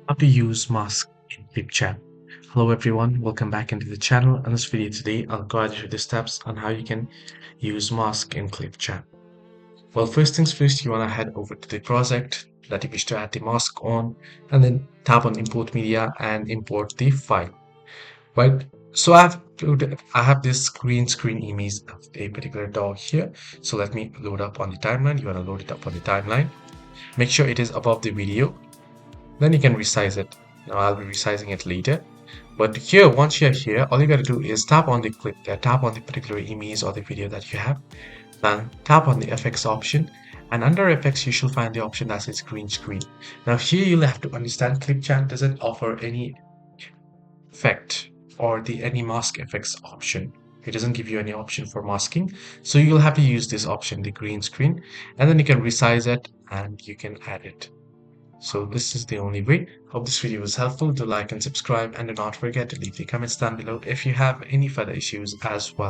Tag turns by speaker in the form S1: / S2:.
S1: How to use mask in ClipChamp. Hello everyone, welcome back into the channel. In this video today, I'll guide you through the steps on how you can use mask in ClipChamp. Well, first things first, you want to head over to the project that you wish to add the mask on, and then tap on import media and import the file. Right. So I have this green screen image of a particular dog here. So let me load up on the timeline. You want to load it up on the timeline. Make sure it is above the video. Then you can resize it. Now I'll be resizing it later. But here, once you're here, all you gotta do is tap on the clip there, tap on the particular image or the video that you have, then tap on the FX option, and under FX you should find the option that says green screen. Now here you'll have to understand ClipChamp doesn't offer any effect or any mask effects option. It doesn't give you any option for masking, so you'll have to use this option, the green screen, and then you can resize it and you can add it. So this is the only way. Hope this video was helpful. Do like and subscribe, and do not forget to leave the comments down below if you have any further issues as well.